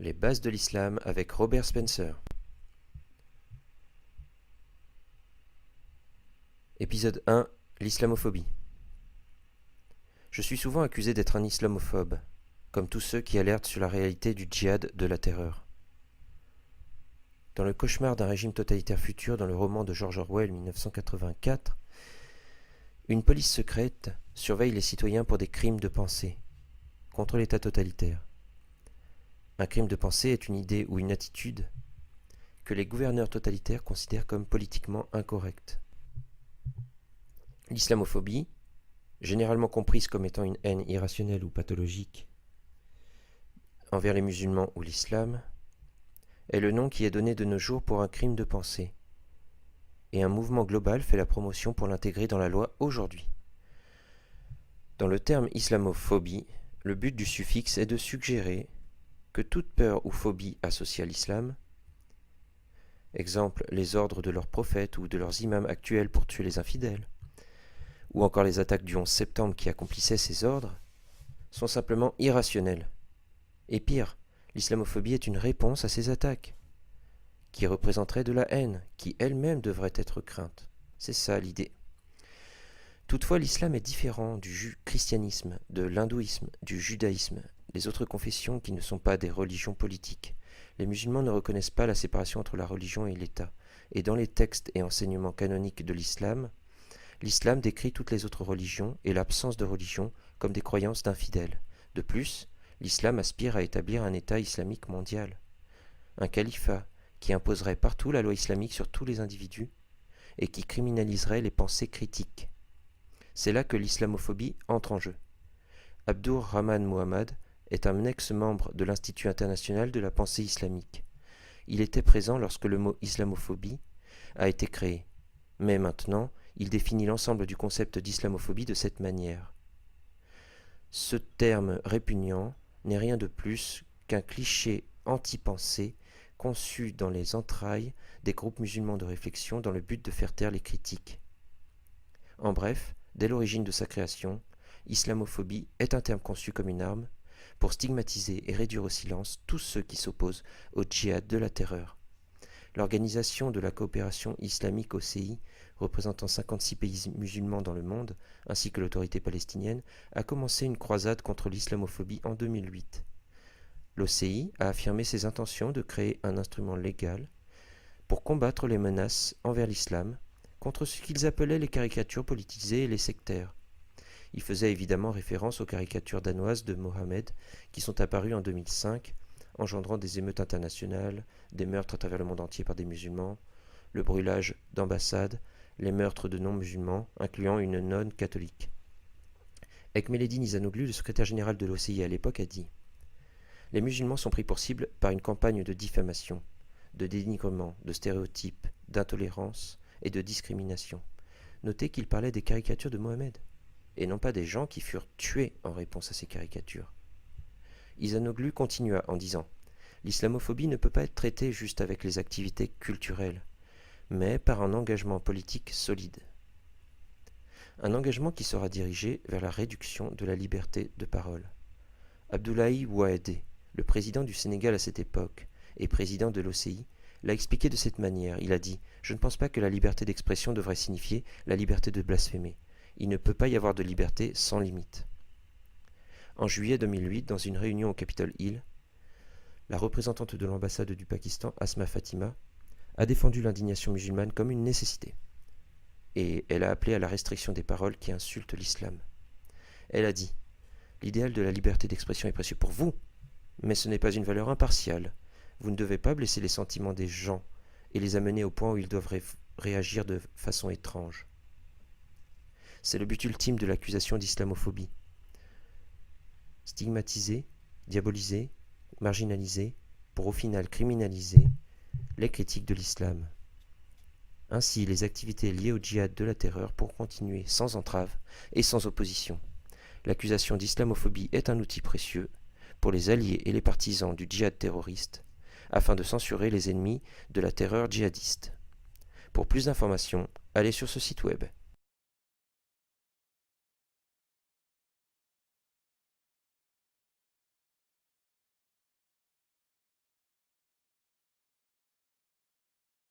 Les bases de l'islam avec Robert Spencer. Épisode 1. L'islamophobie. Je suis souvent accusé d'être un islamophobe, comme tous ceux qui alertent sur la réalité du djihad de la terreur. Dans le cauchemar d'un régime totalitaire futur, dans le roman de George Orwell 1984, une police secrète surveille les citoyens pour des crimes de pensée, contre l'État totalitaire. Un crime de pensée est une idée ou une attitude que les gouverneurs totalitaires considèrent comme politiquement incorrecte. L'islamophobie, généralement comprise comme étant une haine irrationnelle ou pathologique envers les musulmans ou l'islam, est le nom qui est donné de nos jours pour un crime de pensée, et un mouvement global fait la promotion pour l'intégrer dans la loi aujourd'hui. Dans le terme islamophobie, le but du suffixe est de suggérer que toute peur ou phobie associée à l'islam, exemple les ordres de leurs prophètes ou de leurs imams actuels pour tuer les infidèles, ou encore les attaques du 11 septembre qui accomplissaient ces ordres, sont simplement irrationnelles. Et pire, l'islamophobie est une réponse à ces attaques, qui représenteraient de la haine, qui elle-même devrait être crainte. C'est ça l'idée. Toutefois, l'islam est différent du christianisme, de l'hindouisme, du judaïsme, des autres confessions qui ne sont pas des religions politiques. Les musulmans ne reconnaissent pas la séparation entre la religion et l'État. Et dans les textes et enseignements canoniques de l'islam décrit toutes les autres religions et l'absence de religion comme des croyances d'infidèles. De plus, l'islam aspire à établir un État islamique mondial, un califat qui imposerait partout la loi islamique sur tous les individus et qui criminaliserait les pensées critiques. C'est là que l'islamophobie entre en jeu. Abdur Rahman Muhammad est un ex-membre de l'Institut international de la pensée islamique. Il était présent lorsque le mot islamophobie a été créé, mais maintenant, il définit l'ensemble du concept d'islamophobie de cette manière. Ce terme répugnant n'est rien de plus qu'un cliché anti-pensée conçu dans les entrailles des groupes musulmans de réflexion dans le but de faire taire les critiques. En bref, dès l'origine de sa création, islamophobie est un terme conçu comme une arme pour stigmatiser et réduire au silence tous ceux qui s'opposent au djihad de la terreur. L'Organisation de la coopération islamique OCI, représentant 56 pays musulmans dans le monde, ainsi que l'autorité palestinienne, a commencé une croisade contre l'islamophobie en 2008. L'OCI a affirmé ses intentions de créer un instrument légal pour combattre les menaces envers l'islam, contre ce qu'ils appelaient les caricatures politisées et les sectaires. Il faisait évidemment référence aux caricatures danoises de Mohammed qui sont apparues en 2005, engendrant des émeutes internationales, des meurtres à travers le monde entier par des musulmans, le brûlage d'ambassades, les meurtres de non-musulmans, incluant une nonne catholique. Ekmeleddin Izanoglu, le secrétaire général de l'OCI à l'époque, a dit « Les musulmans sont pris pour cible par une campagne de diffamation, de dénigrement, de stéréotypes, d'intolérance et de discrimination. Notez qu'il parlait des caricatures de Mohammed, et non pas des gens qui furent tués en réponse à ces caricatures. » Izanoglu continua en disant « L'islamophobie ne peut pas être traitée juste avec les activités culturelles, mais par un engagement politique solide. Un engagement qui sera dirigé vers la réduction de la liberté de parole. » Abdoulaye Wade, le président du Sénégal à cette époque et président de l'OCI, l'a expliqué de cette manière. Il a dit « Je ne pense pas que la liberté d'expression devrait signifier la liberté de blasphémer. Il ne peut pas y avoir de liberté sans limite. » En juillet 2008, dans une réunion au Capitol Hill, la représentante de l'ambassade du Pakistan, Asma Fatima, a défendu l'indignation musulmane comme une nécessité. Et elle a appelé à la restriction des paroles qui insultent l'islam. Elle a dit « L'idéal de la liberté d'expression est précieux pour vous, mais ce n'est pas une valeur impartiale. Vous ne devez pas blesser les sentiments des gens et les amener au point où ils doivent réagir de façon étrange. » C'est le but ultime de l'accusation d'islamophobie. Stigmatiser, diaboliser, marginaliser, pour au final criminaliser les critiques de l'islam. Ainsi, les activités liées au djihad de la terreur pourront continuer sans entrave et sans opposition. L'accusation d'islamophobie est un outil précieux pour les alliés et les partisans du djihad terroriste, afin de censurer les ennemis de la terreur djihadiste. Pour plus d'informations, allez sur ce site web.